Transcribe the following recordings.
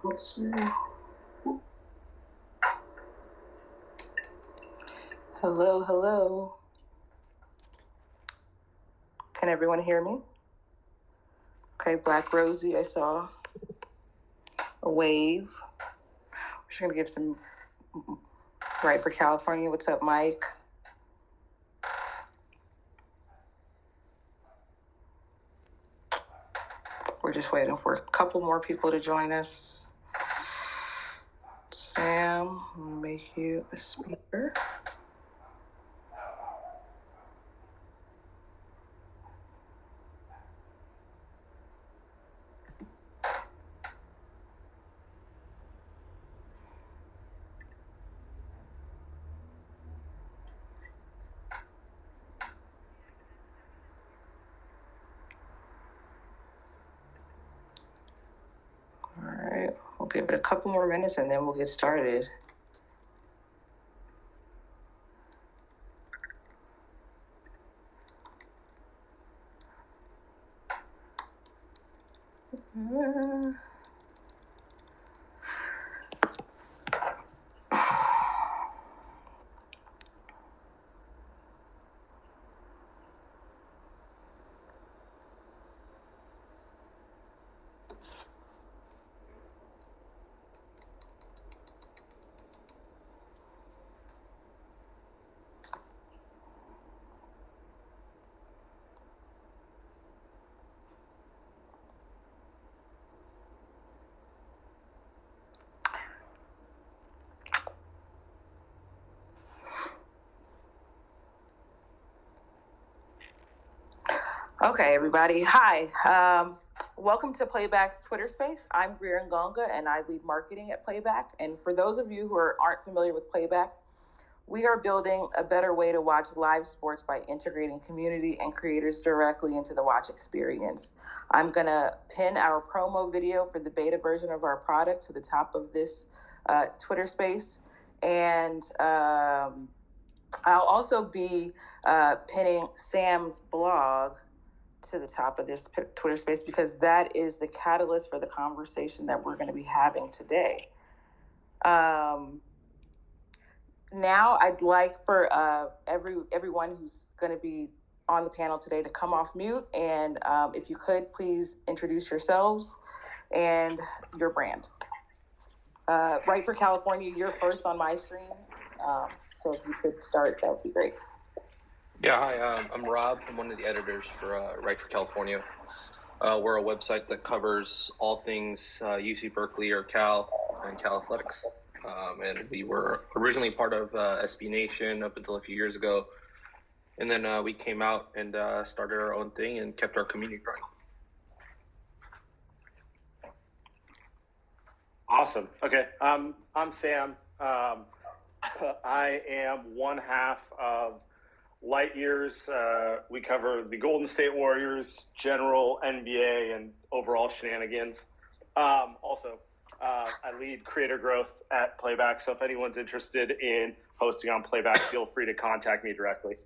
Let's see. Hello, hello. Can everyone hear me? Okay, Black Rosie, I saw a wave. We're just gonna give some right for California. What's up, Mike? We're just waiting for a couple more people to join us. Sam, I'll make you a speaker. All right, we'll give it a couple more minutes and then we'll get started. Okay, everybody. Hi. Welcome to Playback's Twitter space. I'm Greer Ngonga, and I lead marketing at Playback. And for those of you who aren't familiar with Playback, we are building a better way to watch live sports by integrating community and creators directly into the watch experience. I'm going to pin our promo video for the beta version of our product to the top of this Twitter space. And I'll also be pinning Sam's blog to the top of this Twitter space because that is the catalyst for the conversation that we're going to be having today. Now I'd like for everyone who's going to be on the panel today to come off mute, and if you could please introduce yourselves and your brand. Right for California, you're first on my screen, so if you could start, that would be great. Yeah, hi, I'm Rob. I'm one of the editors for Right for California. We're a website that covers all things UC Berkeley or Cal and Cal Athletics. And we were originally part of SB Nation up until a few years ago. And then we came out and started our own thing and kept our community growing. Awesome. Okay, I'm Sam. I am one half of Light Years. We cover the Golden State Warriors, general NBA, and overall shenanigans. Also, I lead creator growth at Playback, so if anyone's interested in hosting on Playback, feel free to contact me directly.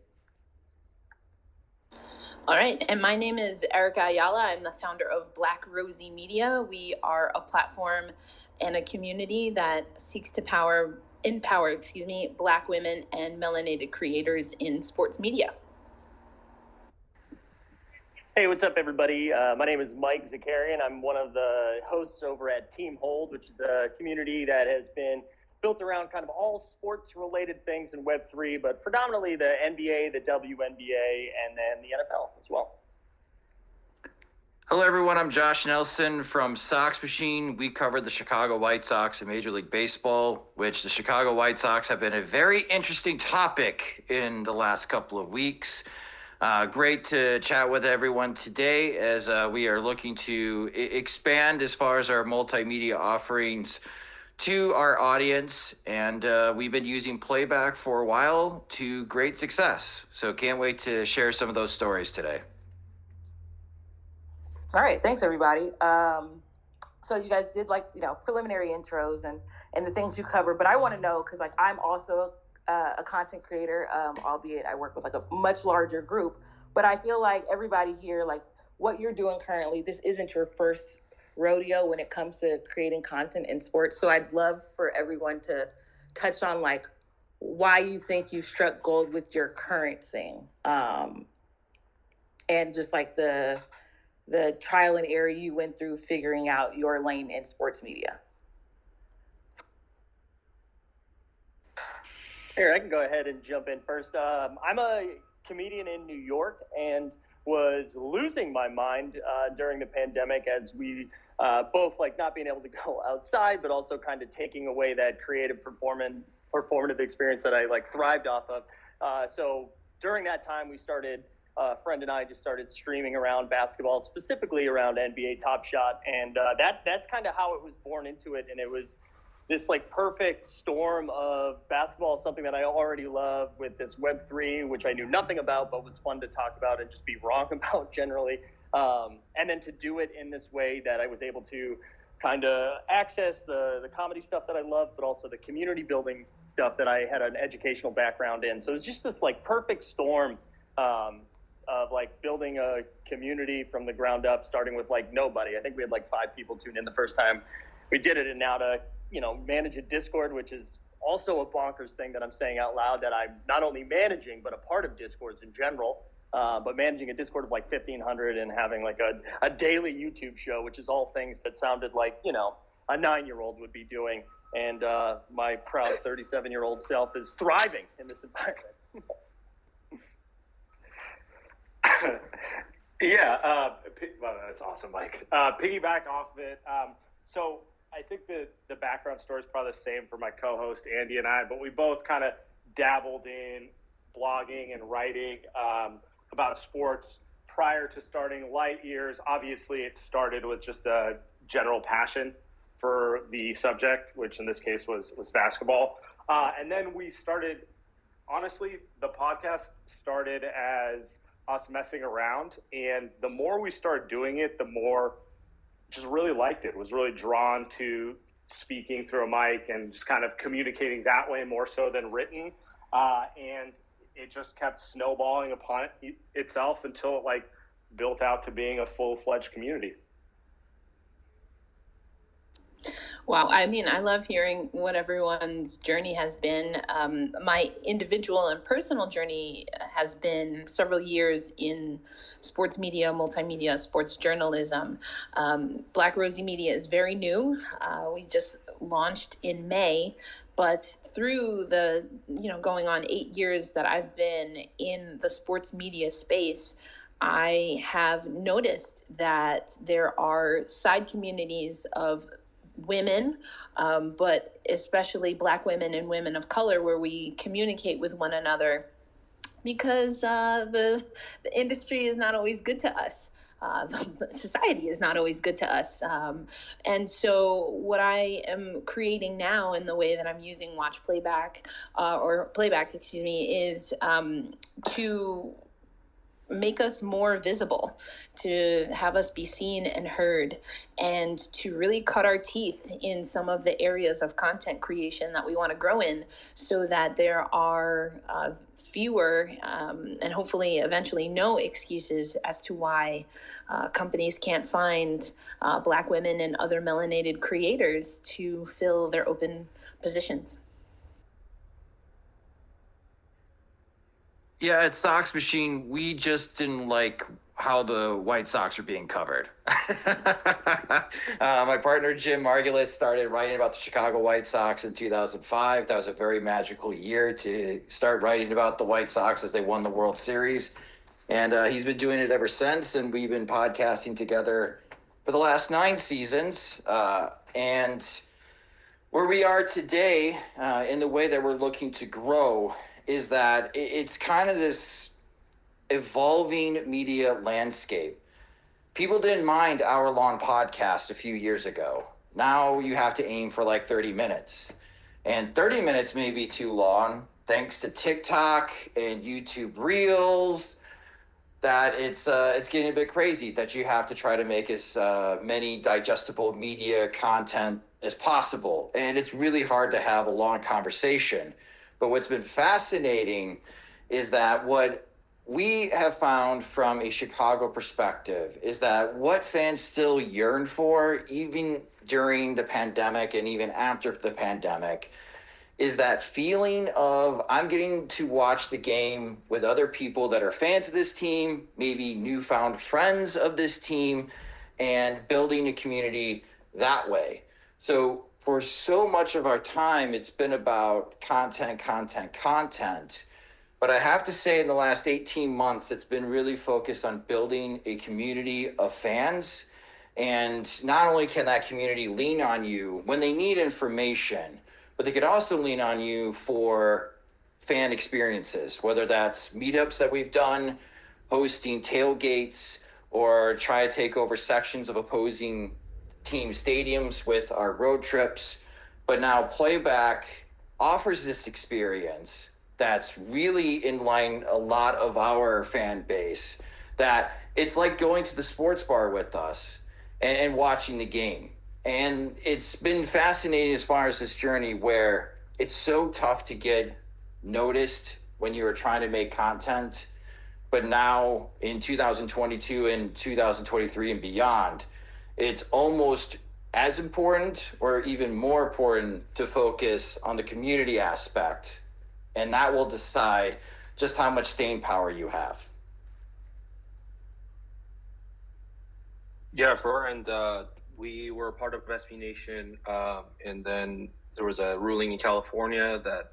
All right, and my name is Erica Ayala. I'm the founder of Black Rosie Media. We are a platform and a community that seeks to empower Black women and melanated creators in sports media. Hey, what's up, everybody? My name is Mike Zakarian. I'm one of the hosts over at Team Hold, which is a community that has been built around kind of all sports-related things in Web3, but predominantly the NBA, the WNBA, and then the NFL as well. Hello, everyone. I'm Josh Nelson from Sox Machine. We cover the Chicago White Sox in Major League Baseball, which the Chicago White Sox have been a very interesting topic in the last couple of weeks. Great to chat with everyone today as we are looking to expand as far as our multimedia offerings to our audience. And we've been using Playback for a while to great success. So can't wait to share some of those stories today. All right, thanks everybody. So you guys did preliminary intros and the things you covered, but I want to know because I'm also a content creator, albeit I work with a much larger group. But I feel like everybody here, what you're doing currently, this isn't your first rodeo when it comes to creating content in sports. So I'd love for everyone to touch on like why you think you struck gold with your current thing, and just like the trial and error you went through figuring out your lane in sports media. Here, I can go ahead and jump in first. I'm a comedian in New York and was losing my mind during the pandemic as we both like not being able to go outside, but also kind of taking away that creative performative experience that I like thrived off of. So during that time, we started, a friend and I just started streaming around basketball, specifically around NBA Top Shot. And that's kind of how it was born into it. And it was this like perfect storm of basketball, something that I already love, with this Web3, which I knew nothing about, but was fun to talk about and just be wrong about generally. And then to do it in this way that I was able to kind of access the comedy stuff that I love, but also the community building stuff that I had an educational background in. So it was just this like perfect storm of like building a community from the ground up, starting with like nobody. I think we had like 5 people tune in the first time we did it, and now to manage a Discord, which is also a bonkers thing that I'm saying out loud, that I'm not only managing, but a part of Discords in general, but managing a Discord of like 1,500 and having like a daily YouTube show, which is all things that sounded like, a 9-year-old would be doing. And my proud 37-year-old self is thriving in this environment. Yeah, well, that's awesome, Mike. Piggyback off of it. So I think the background story is probably the same for my co-host Andy and I, but we both kind of dabbled in blogging and writing about sports prior to starting Light Years. Obviously, it started with just a general passion for the subject, which in this case was basketball. And then we started, honestly, the podcast started as us messing around. And the more we started doing it, the more just really liked it, was really drawn to speaking through a mic and just kind of communicating that way more so than written. And it just kept snowballing upon itself until it like built out to being a full-fledged community. Wow. I mean, I love hearing what everyone's journey has been. My individual and personal journey has been several years in sports media, multimedia, sports journalism. Black Rosie Media is very new. We just launched in May. But through the, going on 8 years that I've been in the sports media space, I have noticed that there are side communities of women, but especially Black women and women of color, where we communicate with one another, because the industry is not always good to us. The society is not always good to us. And so what I am creating now in the way that I'm using Watch Playback, or Playbacks, excuse me, is to make us more visible, to have us be seen and heard, and to really cut our teeth in some of the areas of content creation that we want to grow in, so that there are fewer and hopefully eventually no excuses as to why companies can't find Black women and other melanated creators to fill their open positions. Yeah, at Sox Machine, we just didn't like how the White Sox were being covered. My partner, Jim Margulis, started writing about the Chicago White Sox in 2005. That was a very magical year to start writing about the White Sox as they won the World Series. And he's been doing it ever since, and we've been podcasting together for the last 9 seasons. And where we are today, in the way that we're looking to grow, is that it's kind of this evolving media landscape. People didn't mind hour-long podcasts a few years ago. Now you have to aim for like 30 minutes. And 30 minutes may be too long, thanks to TikTok and YouTube Reels, that it's getting a bit crazy that you have to try to make as many digestible media content as possible. And it's really hard to have a long conversation. But what's been fascinating is that what we have found from a Chicago perspective is that what fans still yearn for, even during the pandemic and even after the pandemic, is that feeling of I'm getting to watch the game with other people that are fans of this team, maybe newfound friends of this team, and building a community that way. So for so much of our time, it's been about content. But I have to say, in the last 18 months, it's been really focused on building a community of fans. And not only can that community lean on you when they need information, but they could also lean on you for fan experiences, whether that's meetups that we've done, hosting tailgates, or try to take over sections of opposing team stadiums with our road trips. But now Playback offers this experience that's really in line a lot of our fan base, that it's like going to the sports bar with us and watching the game. And it's been fascinating as far as this journey where it's so tough to get noticed when you are trying to make content. But now in 2022 and 2023 and beyond, it's almost as important or even more important to focus on the community aspect. And that will decide just how much staying power you have. Yeah, for our end, we were a part of SB Nation, and then there was a ruling in California that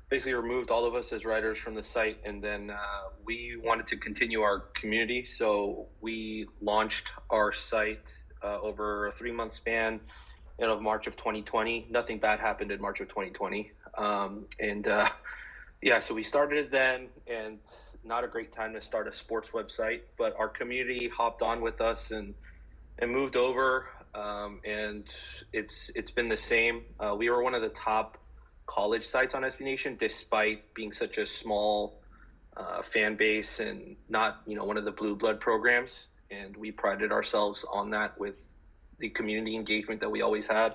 basically removed all of us as writers from the site. And then we wanted to continue our community, so we launched our site over a 3-month span of March of 2020. Nothing bad happened in March of 2020, and yeah, so we started it then, and not a great time to start a sports website, but our community hopped on with us and moved over, and it's been the same. We were one of the top college sites on SB Nation, despite being such a small fan base and not one of the blue blood programs. And we prided ourselves on that with the community engagement that we always had.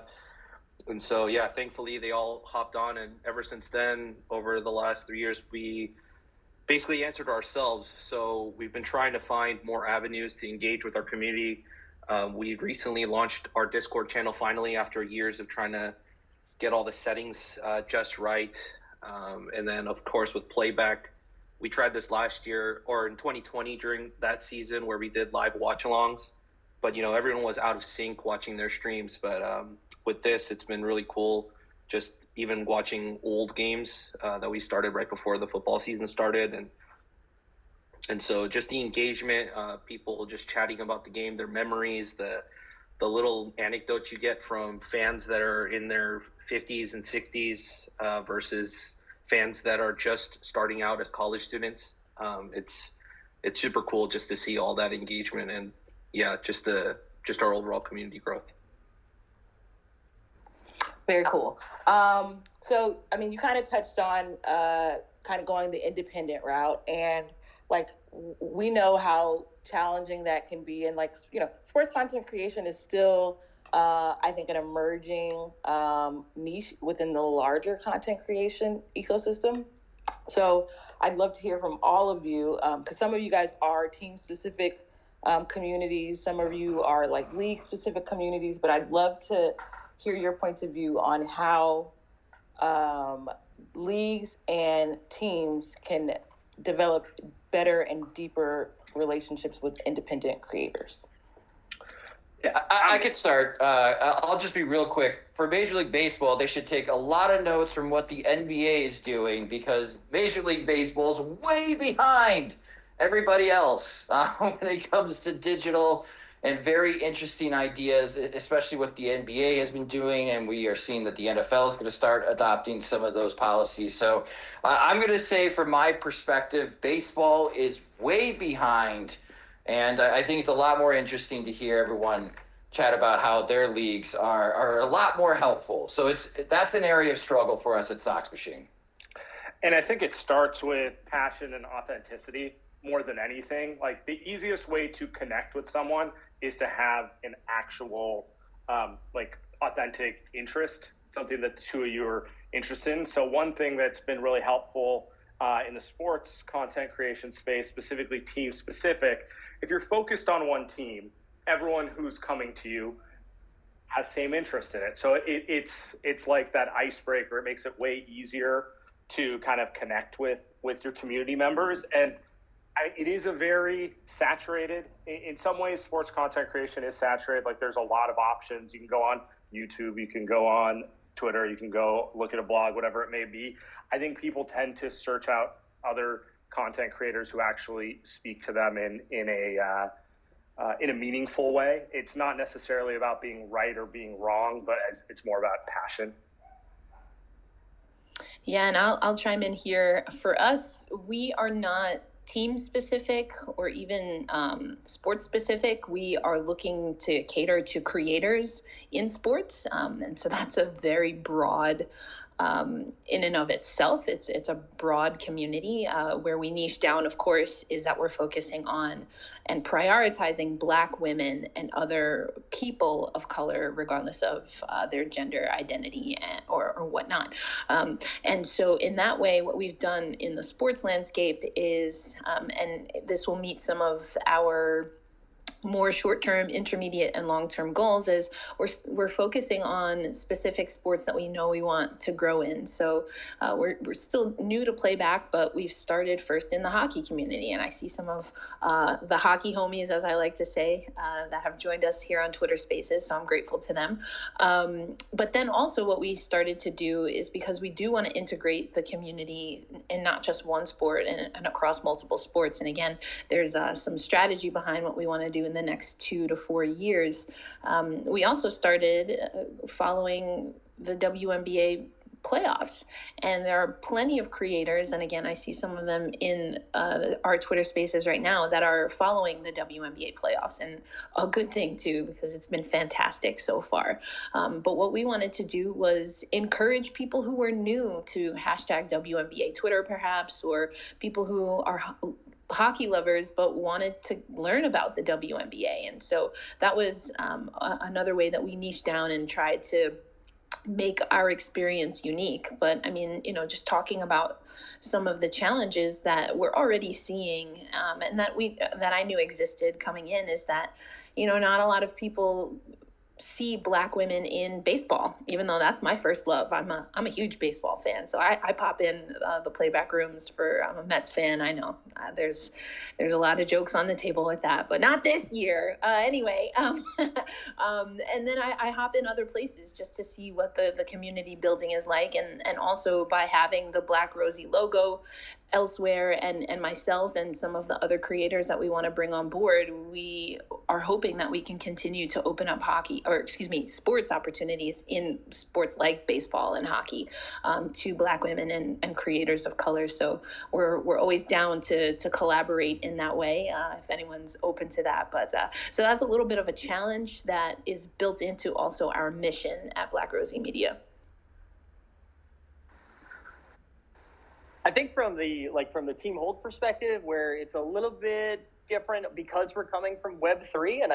And so yeah, thankfully they all hopped on, and ever since then, over the last 3 years, we basically answered ourselves. So we've been trying to find more avenues to engage with our community. We recently launched our Discord channel finally, after years of trying to get all the settings just right. And then, of course, with Playback, we tried this last year or in 2020 during that season where we did live watch alongs. But, everyone was out of sync watching their streams. But with this, it's been really cool. Just even watching old games that we started right before the football season started. And so just the engagement, people just chatting about the game, their memories, the little anecdotes you get from fans that are in their 50s and 60s versus fans that are just starting out as college students. It's super cool just to see all that engagement, and yeah, just our overall community growth. Very cool. So, I mean, you kind of touched on kind of going the independent route, and like we know how challenging that can be, and like sports content creation is still, I think, an emerging niche within the larger content creation ecosystem. So, I'd love to hear from all of you, because some of you guys are team specific communities, some of you are like league specific communities, but I'd love to hear your points of view on how leagues and teams can develop better and deeper relationships with independent creators. Yeah, I could start. I'll just be real quick. For Major League Baseball, they should take a lot of notes from what the NBA is doing, because Major League Baseball is way behind everybody else when it comes to digital and very interesting ideas, especially what the NBA has been doing. And we are seeing that the NFL is going to start adopting some of those policies. So I'm going to say, from my perspective, baseball is way behind. And I think it's a lot more interesting to hear everyone chat about how their leagues are a lot more helpful. So that's an area of struggle for us at Sox Machine. And I think it starts with passion and authenticity more than anything. Like, the easiest way to connect with someone is to have an actual, authentic interest, something that the two of you are interested in. So one thing that's been really helpful in the sports content creation space, specifically team specific, if you're focused on one team, everyone who's coming to you has same interest in it. So it's like that icebreaker. It makes it way easier to kind of connect with your community members. And it is a very saturated, in some ways, sports content creation is saturated. Like there's a lot of options. You can go on YouTube, you can go on Twitter, you can go look at a blog, whatever it may be. I think people tend to search out other content creators who actually speak to them in a meaningful way. It's not necessarily about being right or being wrong, but it's more about passion. Yeah, and I'll chime in here. For us, we are not team specific or even sports specific. We are looking to cater to creators in sports, and so that's a very broad. In and of itself, it's a broad community. Where we niche down, of course, is that we're focusing on and prioritizing Black women and other people of color, regardless of their gender identity or whatnot. And so in that way, what we've done in the sports landscape is, and this will meet some of our more short-term, intermediate, and long-term goals, is we're focusing on specific sports that we know we want to grow in. So we're still new to Playback, but we've started first in the hockey community, and I see some of the hockey homies, as I like to say, that have joined us here on Twitter Spaces. So I'm grateful to them. But then also what we started to do is, because we do want to integrate the community in not just one sport and across multiple sports. And again, there's some strategy behind what we want to do in the next 2 to 4 years. We also started following the WNBA playoffs, and there are plenty of creators, and again, I see some of them in our Twitter spaces right now, that are following the WNBA playoffs, and a good thing too, because it's been fantastic so far. But what we wanted to do was encourage people who were new to hashtag WNBA Twitter, perhaps, or people who are hockey lovers but wanted to learn about the WNBA. And so that was another way that we niched down and tried to make our experience unique. But I mean, just talking about some of the challenges that we're already seeing, and that I knew existed coming in, is that not a lot of people see Black women in baseball, even though that's my first love. I'm a huge baseball fan, so I pop in the Playback rooms I'm a Mets fan. I know there's a lot of jokes on the table with that, but not this year. Anyway, and then I hop in other places just to see what the community building is like, and also by having the Black Rosie logo elsewhere, and myself and some of the other creators that we want to bring on board, we are hoping that we can continue to open up sports opportunities in sports like baseball and hockey to Black women and creators of color. So we're always down to collaborate in that way if anyone's open to that. But so that's a little bit of a challenge that is built into also our mission at Black Rosie Media. I think from the team hold perspective, where it's a little bit different because we're coming from Web3, and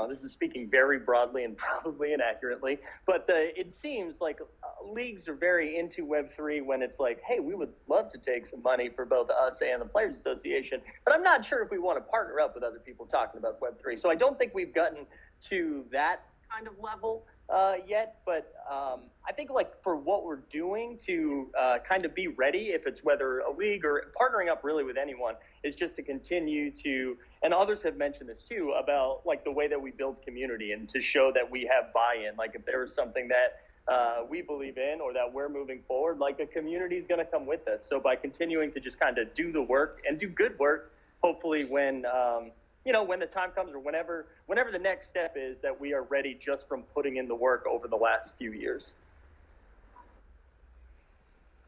this is speaking very broadly and probably inaccurately, but it seems like leagues are very into Web3 when it's like, hey, we would love to take some money for both us and the Players Association, but I'm not sure if we want to partner up with other people talking about Web3. So I don't think we've gotten to that kind of level yet, but I think for what we're doing to kind of be ready, if it's whether a league or partnering up really with anyone, is just to continue to, and others have mentioned this too, about the way that we build community and to show that we have buy-in. If there's something that we believe in or that we're moving forward, a community is going to come with us. So by continuing to just kind of do the work and do good work, hopefully when the time comes, or whenever the next step is, that we are ready just from putting in the work over the last few years.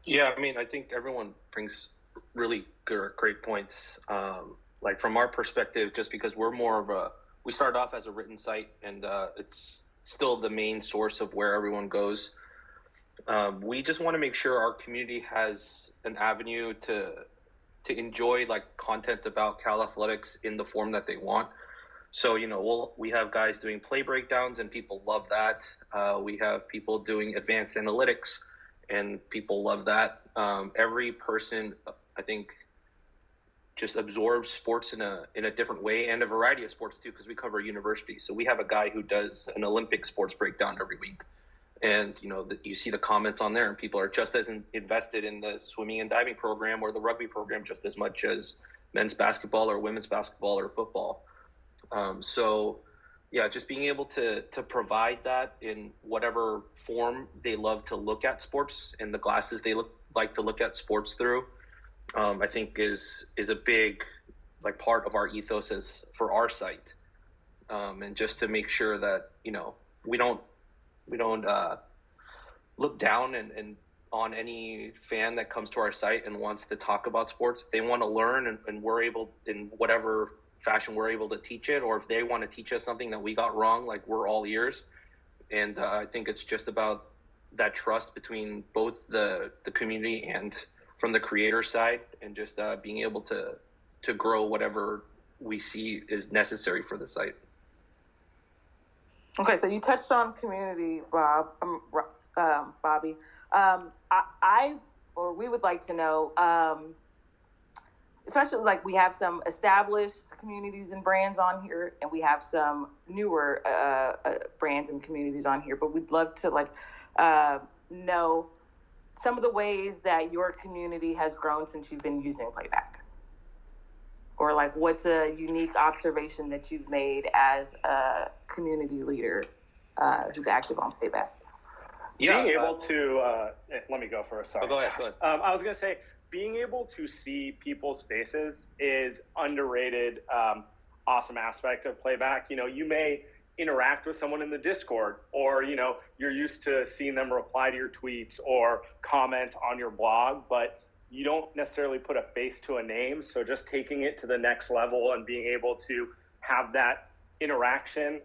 Yeah, I mean, I think everyone brings really great points. From our perspective, just because we started off as a written site, and it's still the main source of where everyone goes. We just want to make sure our community has an avenue to enjoy content about Cal athletics in the form that they want. So, we have guys doing play breakdowns, and people love that. We have people doing advanced analytics, and people love that. Every person I think just absorbs sports in a different way, and a variety of sports too, because we cover university. So we have a guy who does an Olympic sports breakdown every week. And you see the comments on there, and people are just as invested in the swimming and diving program or the rugby program just as much as men's basketball or women's basketball or football. So yeah, just being able to provide that in whatever form they love to look at sports and the glasses they like to look at sports through, I think is a big part of our ethos as for our site, and just to make sure that we don't look down and on any fan that comes to our site and wants to talk about sports. If they want to learn, and we're able, in whatever fashion we're able to teach it, or if they want to teach us something that we got wrong, we're all ears. And I think it's just about that trust between both the community and from the creator side, and just being able to grow whatever we see is necessary for the site. Okay, so you touched on community, Bobby. We would like to know, especially we have some established communities and brands on here, and we have some newer brands and communities on here. But we'd love to know some of the ways that your community has grown since you've been using Playback. Or what's a unique observation that you've made as a community leader who's active on Playback? Yeah, being able to let me go first. Sorry, go ahead. I was going to say, being able to see people's faces is underrated. Awesome aspect of Playback. You may interact with someone in the Discord, or you're used to seeing them reply to your tweets or comment on your blog, but you don't necessarily put a face to a name. So just taking it to the next level and being able to have that interaction,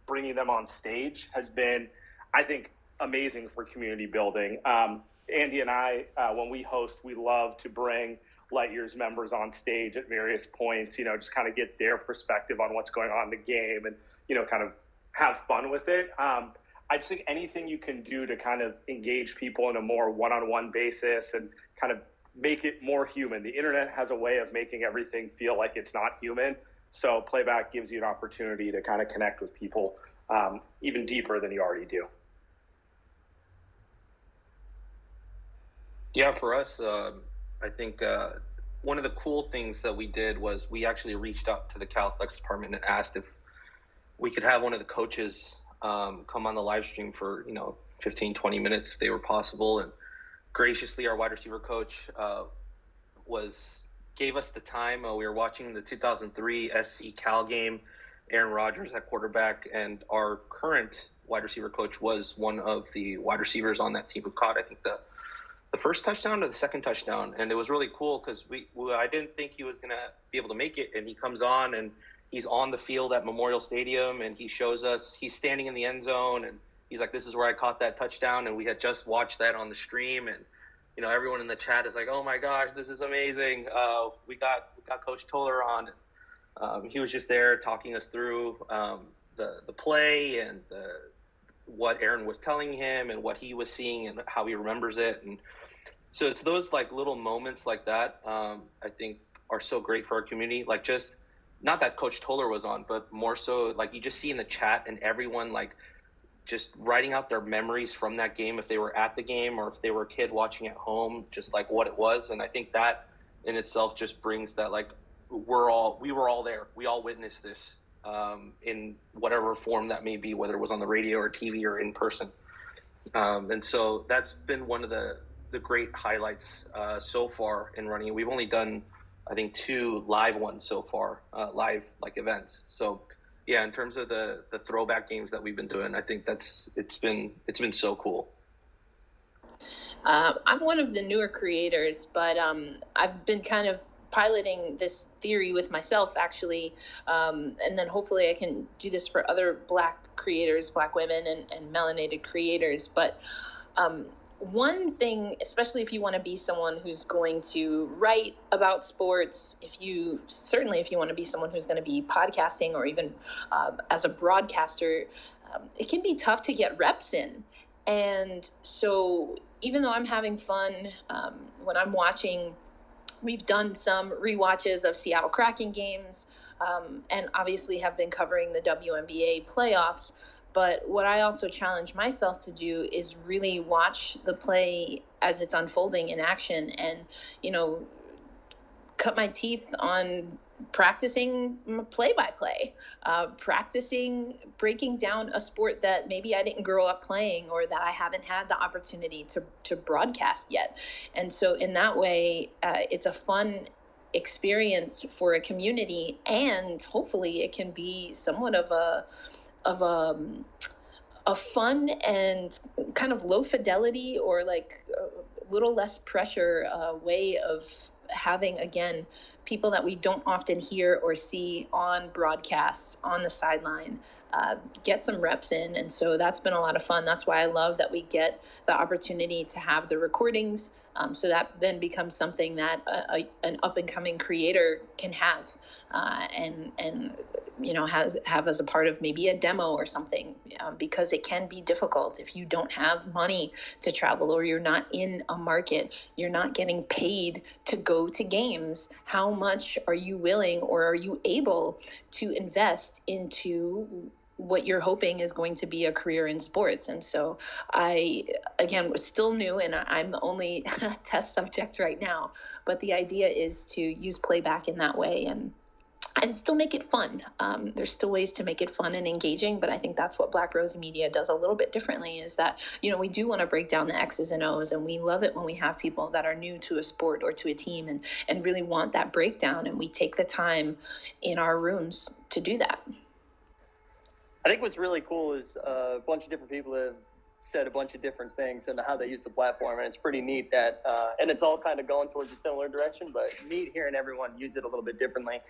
bringing them on stage, has been, I think, amazing for community building. Andy and I, when we host, we love to bring Light Years members on stage at various points, just kind of get their perspective on what's going on in the game, and, kind of have fun with it. I just think anything you can do to kind of engage people in a more one-on-one basis and kind of make it more human. The internet has a way of making everything feel like it's not human. So Playback gives you an opportunity to kind of connect with people even deeper than you already do. Yeah, for us, I think one of the cool things that we did was we actually reached out to the Cal Athletics department and asked if we could have one of the coaches come on the live stream for 15, 20 minutes if they were possible. And graciously, our wide receiver coach gave us the time. We were watching the 2003 SC Cal game, Aaron Rodgers at quarterback, and our current wide receiver coach was one of the wide receivers on that team who caught, I think, the first touchdown or the second touchdown. And it was really cool because I didn't think he was going to be able to make it. And he comes on, and he's on the field at Memorial Stadium, and he shows us, he's standing in the end zone, and he's like, this is where I caught that touchdown. And we had just watched that on the stream, and everyone in the chat is like, oh my gosh, this is amazing. We got Coach Toller on. He was just there talking us through the play and what Aaron was telling him and what he was seeing and how he remembers it. And so it's those little moments like that, I think, are so great for our community. Just not that Coach Toller was on, but more so you just see in the chat and everyone just writing out their memories from that game, if they were at the game or if they were a kid watching at home, just what it was. And I think that in itself just brings that we were all there. We all witnessed this in whatever form that may be, whether it was on the radio or TV or in person. And so that's been one of the great highlights so far in running. We've only done, I think, 2 live ones so far, live events. So yeah, in terms of the throwback games that we've been doing, I think it's been so cool. I'm one of the newer creators, but I've been kind of piloting this theory with myself, actually, and then hopefully I can do this for other Black creators, Black women, and melanated creators. But one thing, especially if you want to be someone who's going to write about sports, if you want to be someone who's going to be podcasting, or even as a broadcaster, it can be tough to get reps in. And so even though I'm having fun when I'm watching We've done some rewatches of Seattle Kraken games, and obviously have been covering the WNBA playoffs. But what I also challenge myself to do is really watch the play as it's unfolding in action, and, you know, cut my teeth on practicing play-by-play, practicing breaking down a sport that maybe I didn't grow up playing, or that I haven't had the opportunity to broadcast yet. And so in that way, it's a fun experience for a community, and hopefully it can be somewhat of a fun and kind of low fidelity, or like a little less pressure way of having, again, people that we don't often hear or see on broadcasts on the sideline get some reps in. And so that's been a lot of fun. That's why I love that we get the opportunity to have the recordings. So that then becomes something that an up and coming creator can have, and you know, have as a part of maybe a demo or something, because it can be difficult if you don't have money to travel, or you're not in a market, you're not getting paid to go to games. How much are you willing, or are you able to invest into what you're hoping is going to be a career in sports? And so I, again, was still new, and I'm the only test subject right now, but the idea is to use playback in that way, and still make it fun. There's still ways to make it fun and engaging, but I think that's what Black Rose Media does a little bit differently, is that, you know, we do want to break down the X's and O's, and we love it when we have people that are new to a sport or to a team, and really want that breakdown, and we take the time in our rooms to do that. I think what's really cool is a bunch of different people have said a bunch of different things and how they use the platform, and it's pretty neat that, and it's all kind of going towards a similar direction, but neat hearing everyone use it a little bit differently.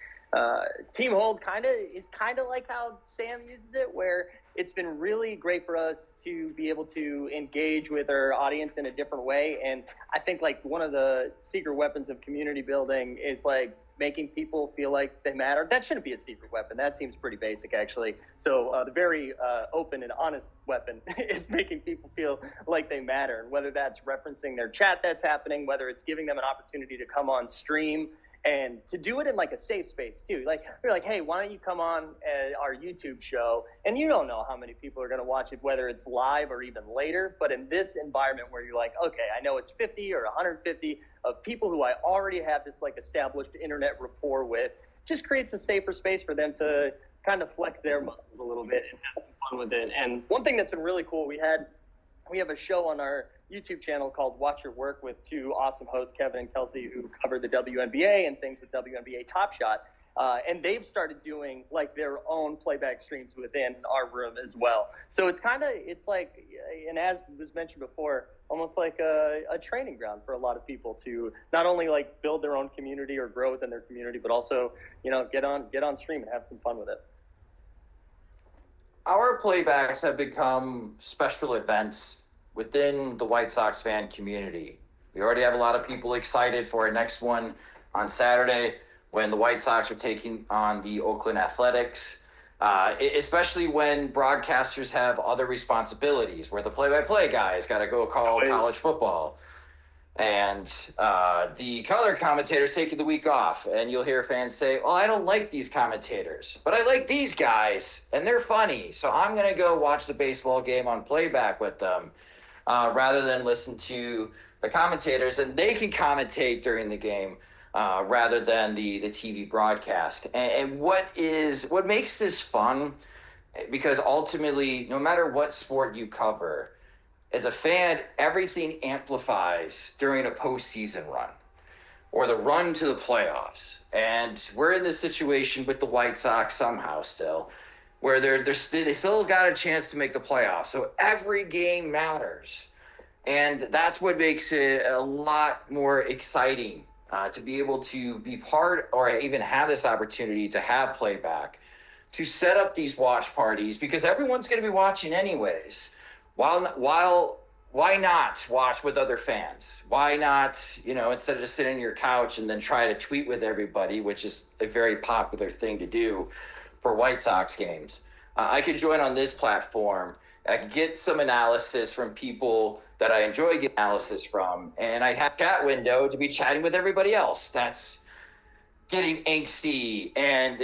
Team Hold is kind of like how Sam uses it, where it's been really great for us to be able to engage with our audience in a different way. And I think like one of the secret weapons of community building is like making people feel like they matter. That shouldn't be a secret weapon. That seems pretty basic, actually. So the very open and honest weapon is making people feel like they matter. And whether that's referencing their chat that's happening, whether it's giving them an opportunity to come on stream, and to do it in like a safe space too. Like you're like, hey, why don't you come on our YouTube show? And you don't know how many people are going to watch it, whether it's live or even later. But in this environment where you're like, okay, I know it's 50 or 150 of people who I already have this like established internet rapport with, just creates a safer space for them to kind of flex their muscles a little bit and have some fun with it. And one thing that's been really cool, we have a show on our YouTube channel called Watch Your Work with two awesome hosts, Kevin and Kelsey, who cover the WNBA and things with WNBA Top Shot. And they've started doing like their own playback streams within our room as well. So it's like, and as was mentioned before, almost like a training ground for a lot of people to not only like build their own community or grow within their community, but also, you know, get on stream and have some fun with it. Our playbacks have become special events within the White Sox fan community. We already have a lot of people excited for our next one on Saturday when the White Sox are taking on the Oakland Athletics, especially when broadcasters have other responsibilities, where the play-by-play guys got to go call college football. And the color commentator's taking the week off, and you'll hear fans say, well, I don't like these commentators, but I like these guys, and they're funny, so I'm going to go watch the baseball game on playback with them, rather than listen to the commentators, and they can commentate during the game, rather than the TV broadcast. And what makes this fun, because ultimately, no matter what sport you cover, as a fan, everything amplifies during a postseason run or the run to the playoffs. And we're in this situation with the White Sox somehow still, where they still got a chance to make the playoffs. So every game matters. And that's what makes it a lot more exciting, to be able to be part or even have this opportunity to have playback, to set up these watch parties, because everyone's going to be watching anyways. Why not watch with other fans? Why not, instead of just sitting on your couch and then try to tweet with everybody, which is a very popular thing to do for White Sox games. I could join on this platform I could get some analysis from people that I enjoy getting analysis from, and I have a chat window to be chatting with everybody else. That's getting angsty and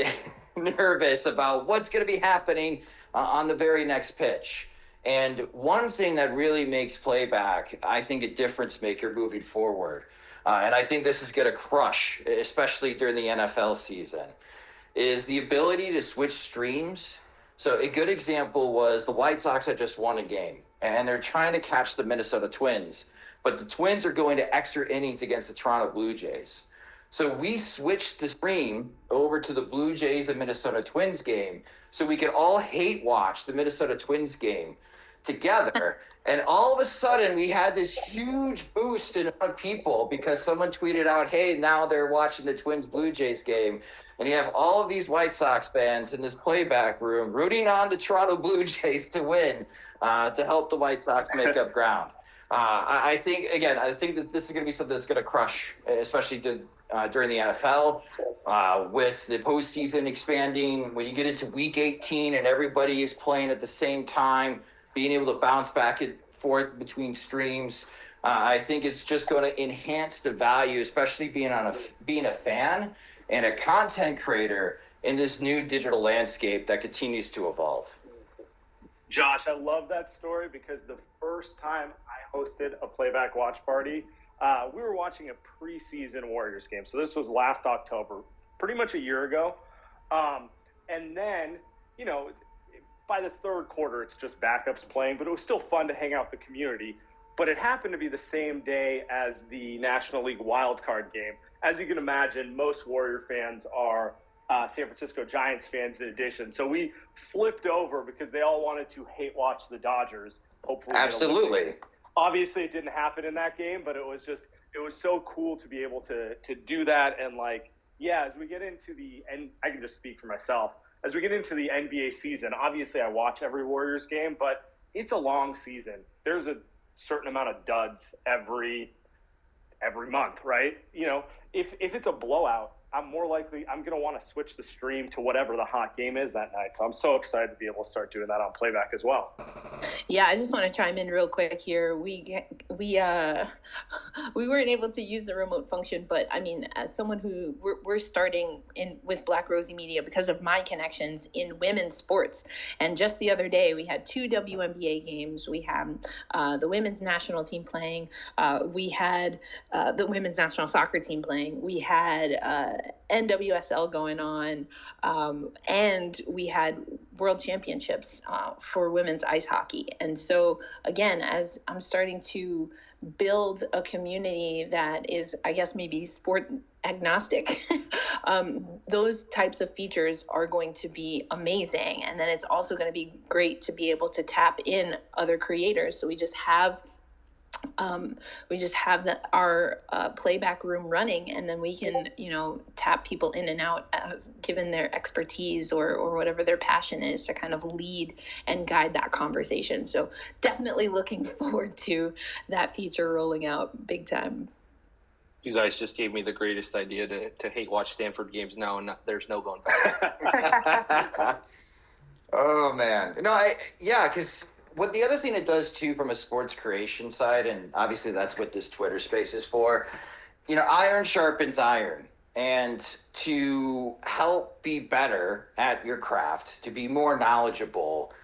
nervous about what's going to be happening on the very next pitch. And one thing that really makes Playback, I think, a difference maker moving forward, and I think this is going to crush, especially during the NFL season, is the ability to switch streams. So a good example was the White Sox had just won a game, and they're trying to catch the Minnesota Twins, but the Twins are going to extra innings against the Toronto Blue Jays. So we switched the stream over to the Blue Jays and Minnesota Twins game so we could all hate watch the Minnesota Twins game together. And all of a sudden, we had this huge boost in people because someone tweeted out, hey, now they're watching the Twins Blue Jays game. And you have all of these White Sox fans in this playback room rooting on the Toronto Blue Jays to win, to help the White Sox make up ground. I think that this is going to be something that's going to crush, especially during the NFL, with the postseason expanding. When you get into Week 18 and everybody is playing at the same time, being able to bounce back and forth between streams, I think it's just going to enhance the value, especially being a fan and a content creator in this new digital landscape that continues to evolve. Josh, I love that story because the first time I hosted a Playback watch party, we were watching a preseason Warriors game. So this was last October, pretty much a year ago. And then, by the third quarter, it's just backups playing, but it was still fun to hang out with the community. But it happened to be the same day as the National League wildcard game. As you can imagine, most Warrior fans are San Francisco Giants fans in addition. So we flipped over because they all wanted to hate watch the Dodgers. Hopefully, absolutely. Obviously, it didn't happen in that game, but it was so cool to be able to do that. And as we get into and I can just speak for myself, as we get into the NBA season, obviously I watch every Warriors game, but it's a long season. There's a certain amount of duds every month, right? If it's a blowout, I'm going to want to switch the stream to whatever the hot game is that night. So I'm so excited to be able to start doing that on Playback as well. Yeah, I just want to chime in real quick here. We weren't able to use the remote function, but I mean, as someone who we're starting with Black Rosie Media because of my connections in women's sports. And just the other day, we had 2 WNBA games. We had the women's national team playing. We had the women's national soccer team playing. We had NWSL going on, and we had world championships for women's ice hockey. And so again, as I'm starting to build a community that is, I guess, maybe sport agnostic, those types of features are going to be amazing. And then it's also going to be great to be able to tap in other creators. So we just have our playback room running, and then we can tap people in and out given their expertise or whatever their passion is to kind of lead and guide that conversation. So definitely looking forward to that feature rolling out big time. You guys just gave me the greatest idea to hate watch Stanford games now, and there's no going back. Oh man, because what the other thing it does too from a sports creation side, and obviously that's what this Twitter space is for, iron sharpens iron. And to help be better at your craft, to be more knowledgeable,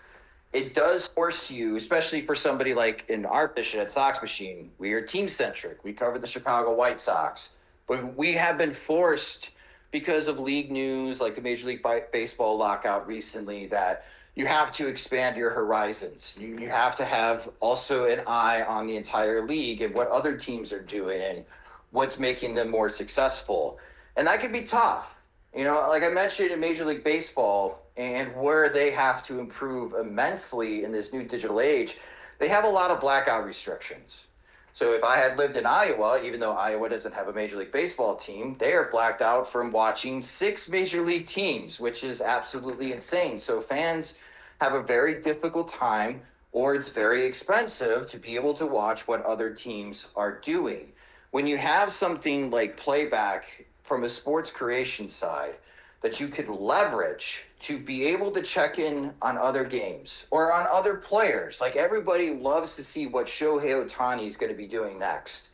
it does force you, especially for somebody like in our position at Sox Machine, we are team centric. We cover the Chicago White Sox, but we have been forced because of league news, like the Major League Baseball lockout recently, that you have to expand your horizons. You have to have also an eye on the entire league and what other teams are doing and what's making them more successful. And that can be tough. Like I mentioned in Major League Baseball and where they have to improve immensely in this new digital age, they have a lot of blackout restrictions. So if I had lived in Iowa, even though Iowa doesn't have a Major League Baseball team, they are blacked out from watching 6 Major League teams, which is absolutely insane. So fans have a very difficult time, or it's very expensive to be able to watch what other teams are doing. When you have something like Playback from a sports creation side, that you could leverage to be able to check in on other games or on other players. Like, everybody loves to see what Shohei Ohtani is going to be doing next.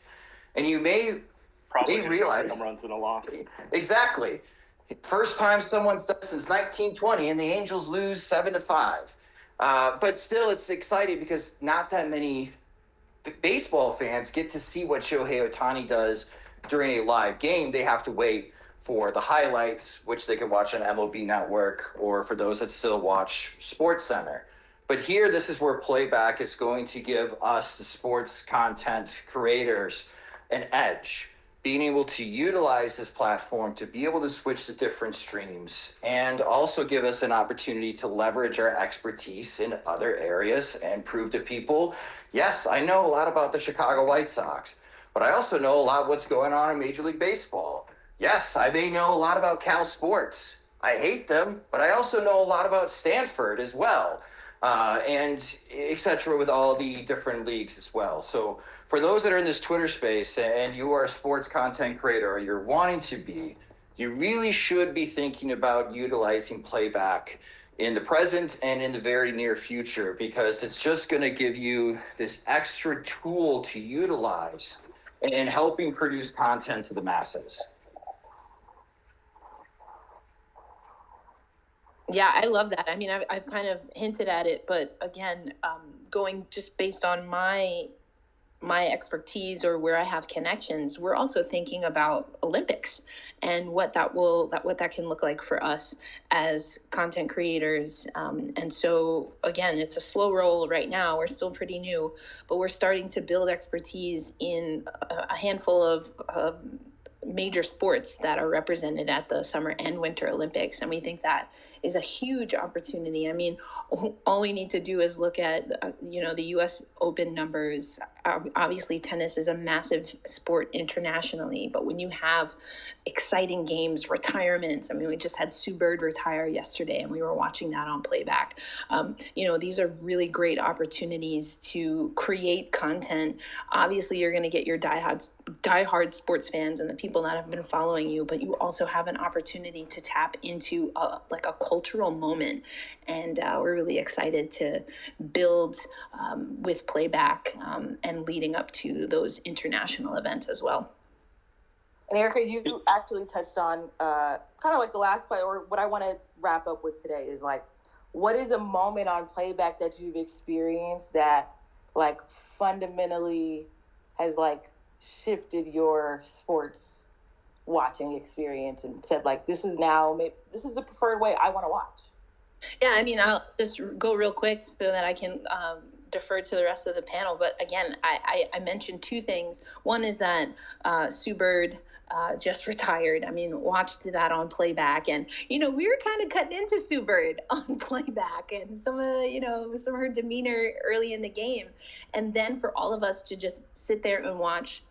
And you may Probably realize home runs in a loss. Exactly. First time someone's done since 1920, and the Angels lose 7-5. But still, it's exciting because not that many baseball fans get to see what Shohei Ohtani does during a live game. They have to wait for the highlights, which they can watch on MLB Network, or for those that still watch Sports Center. But here, this is where Playback is going to give us, the sports content creators, an edge. Being able to utilize this platform to be able to switch to different streams and also give us an opportunity to leverage our expertise in other areas and prove to people, yes, I know a lot about the Chicago White Sox, but I also know a lot what's going on in Major League Baseball. Yes, I may know a lot about Cal sports. I hate them, but I also know a lot about Stanford as well. And et cetera, with all the different leagues as well. So for those that are in this Twitter space and you are a sports content creator, or you're wanting to be, you really should be thinking about utilizing Playback in the present and in the very near future, because it's just going to give you this extra tool to utilize in helping produce content to the masses. Yeah, I love that. I mean, I've kind of hinted at it, but again, going just based on my expertise or where I have connections, we're also thinking about Olympics and what that can look like for us as content creators. And so again, it's a slow roll right now. We're still pretty new, but we're starting to build expertise in a handful of major sports that are represented at the Summer and Winter Olympics. And we think that is a huge opportunity. I mean, all we need to do is look at, the US Open numbers. Obviously, tennis is a massive sport internationally, but when you have exciting games, retirements, I mean, we just had Sue Bird retire yesterday and we were watching that on Playback. These are really great opportunities to create content. Obviously, you're going to get your diehard sports fans and the people that have been following you, but you also have an opportunity to tap into a cultural moment. And we're really excited to build with Playback and leading up to those international events as well. And Erica, you actually touched on kind of like the last part, or what I want to wrap up with today is like, what is a moment on Playback that you've experienced that like fundamentally has like shifted your sports watching experience and said like, this is the preferred way I want to watch? Yeah, I mean, I'll just go real quick so that I can defer to the rest of the panel. But again, I mentioned two things. One is that Sue Bird just retired. I mean, watched that on Playback, and we were kind of cutting into Sue Bird on Playback, and some of her demeanor early in the game, and then for all of us to just sit there and watch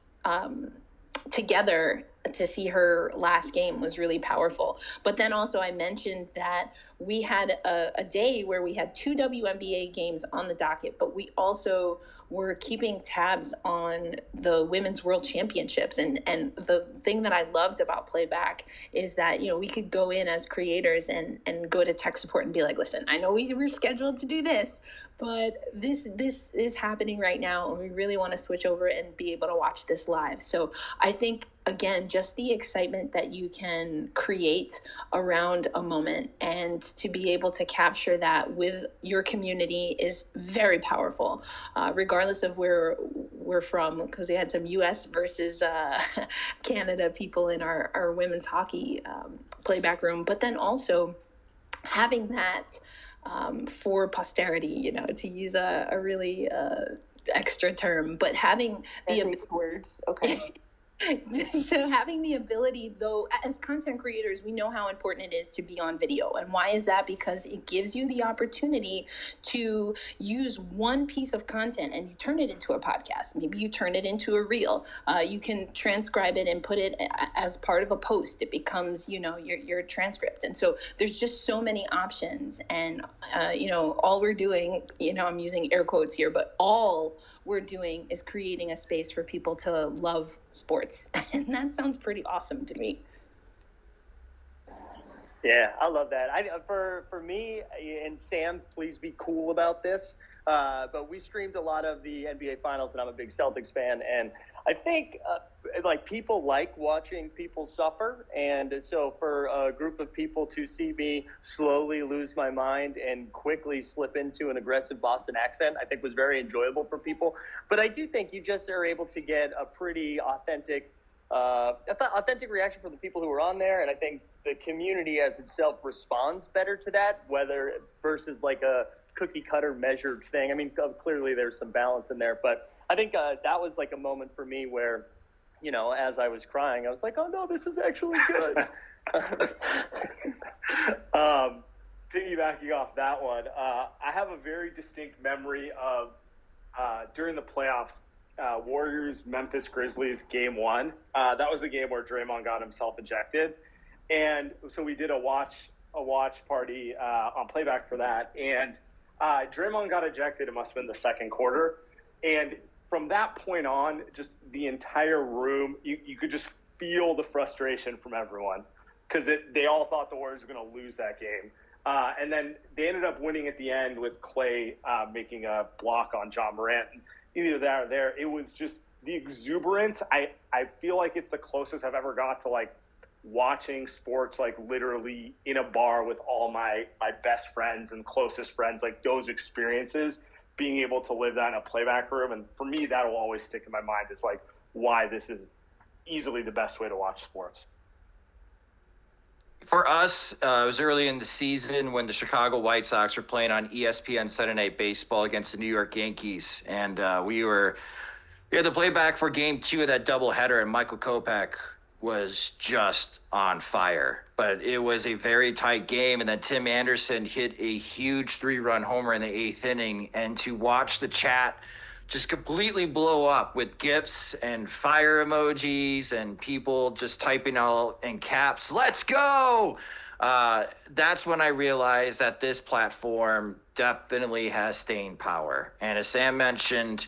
together to see her last game was really powerful. But then also I mentioned that we had a day where we had two WNBA games on the docket, but we also were keeping tabs on the Women's World Championships. And the thing that I loved about Playback is that, we could go in as creators and go to tech support and be like, listen, I know we were scheduled to do this, but this is happening right now, and we really want to switch over and be able to watch this live. So I think, again, just the excitement that you can create around a moment and to be able to capture that with your community is very powerful, regardless of where we're from, because we had some US versus Canada people in our women's hockey Playback room, but then also having that for posterity, to use a really extra term, but having the words. Okay. So having the ability, though, as content creators, we know how important it is to be on video. And why is that? Because it gives you the opportunity to use one piece of content and you turn it into a podcast. Maybe you turn it into a reel. You can transcribe it and put it as part of a post. It becomes, your transcript. And so there's just so many options. And, all we're doing, I'm using air quotes here, but all we're doing is creating a space for people to love sports. And that sounds pretty awesome to me. Yeah, I love that. For me and Sam, please be cool about this. But we streamed a lot of the NBA Finals, and I'm a big Celtics fan. And I think like people like watching people suffer, and so for a group of people to see me slowly lose my mind and quickly slip into an aggressive Boston accent, I think was very enjoyable for people. But I do think you just are able to get a pretty authentic reaction from the people who are on there, and I think the community as itself responds better to that, whether versus like a cookie cutter measured thing. I mean, clearly there's some balance in there, but I think that was like a moment for me where, you know, as I was crying, I was like, oh no, this is actually good. Piggybacking off that one, I have a very distinct memory of during the playoffs, Warriors Memphis Grizzlies game 1. That was the game where Draymond got himself ejected, and so we did a watch party on Playback for that. And Draymond got ejected. It must have been the second quarter, and from that point on, just the entire room, you could just feel the frustration from everyone because they all thought the Warriors were going to lose that game. And then they ended up winning at the end with Clay making a block on John Morant. Either that or there, it was just the exuberance. I feel like it's the closest I've ever got to like watching sports, like literally in a bar with all my best friends and closest friends, like those experiences, being able to live that in a playback room. And for me, that will always stick in my mind as like why this is easily the best way to watch sports. For us, it was early in the season when the Chicago White Sox were playing on ESPN Sunday Night Baseball against the New York Yankees, and we had the playback for Game 2 of that doubleheader, and Michael Kopech was just on fire. But it was a very tight game, and then Tim Anderson hit a huge 3-run homer in the 8th inning, and to watch the chat just completely blow up with GIFs and fire emojis and people just typing all in caps, let's go! That's when I realized that this platform definitely has staying power. And as Sam mentioned,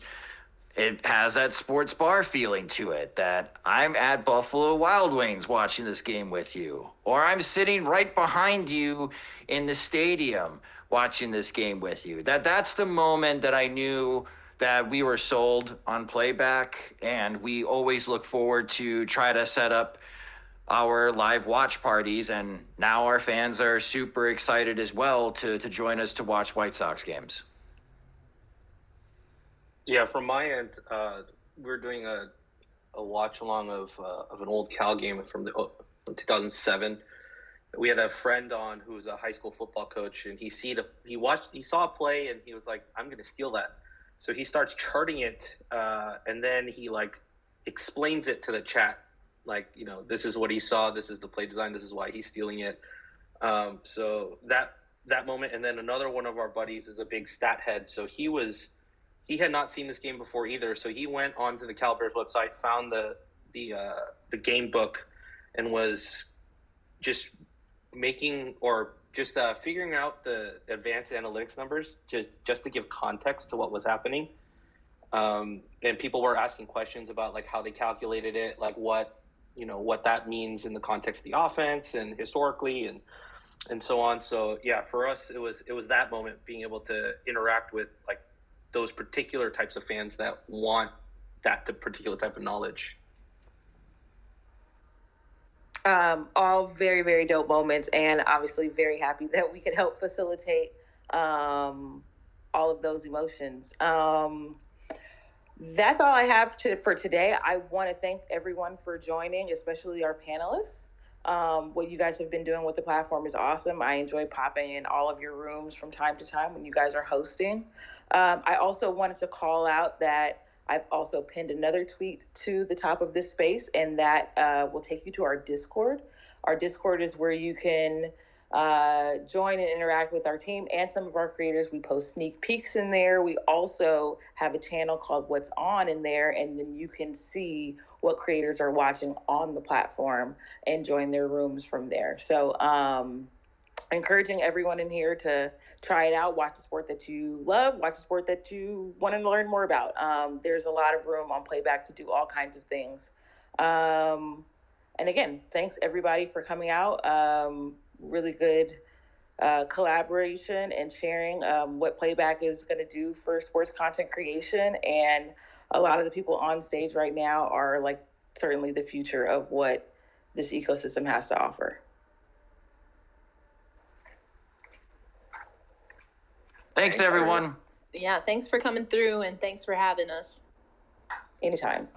it has that sports bar feeling to it, that I'm at Buffalo Wild Wings watching this game with you, or I'm sitting right behind you in the stadium watching this game with you. That's the moment that I knew that we were sold on Playback, and we always look forward to try to set up our live watch parties, and now our fans are super excited as well to join us to watch White Sox games. Yeah, from my end, we're doing a watch along of an old Cal game from 2007. We had a friend on who was a high school football coach, and he saw a play, and he was like, "I'm going to steal that." So he starts charting it, and then he like explains it to the chat, like, you know, this is what he saw, this is the play design, this is why he's stealing it. So that moment, and then another one of our buddies is a big stat head, so he had not seen this game before either. So he went onto the Cal Bears website, found the game book, and was just figuring out the advanced analytics numbers just to give context to what was happening. And people were asking questions about like how they calculated it, like what that means in the context of the offense and historically and so on. So yeah, for us it was that moment, being able to interact with like those particular types of fans that want that particular type of knowledge. All very, very dope moments, and obviously very happy that we could help facilitate all of those emotions. That's all I have for today. I want to thank everyone for joining, especially our panelists. What you guys have been doing with the platform is awesome. I enjoy popping in all of your rooms from time to time when you guys are hosting. I also wanted to call out that I've also pinned another tweet to the top of this space, and that will take you to our Discord. Our Discord is where you can join and interact with our team and some of our creators. We post sneak peeks in there. We also have a channel called What's On in there, and then you can see what creators are watching on the platform and join their rooms from there. So encouraging everyone in here to try it out, watch a sport that you love, watch a sport that you want to learn more about. There's a lot of room on Playback to do all kinds of things. And again, thanks everybody for coming out. really good collaboration and sharing what Playback is going to do for sports content creation. And a lot of the people on stage right now are like certainly the future of what this ecosystem has to offer. Thanks everyone. Yeah, thanks for coming through and thanks for having us. Anytime.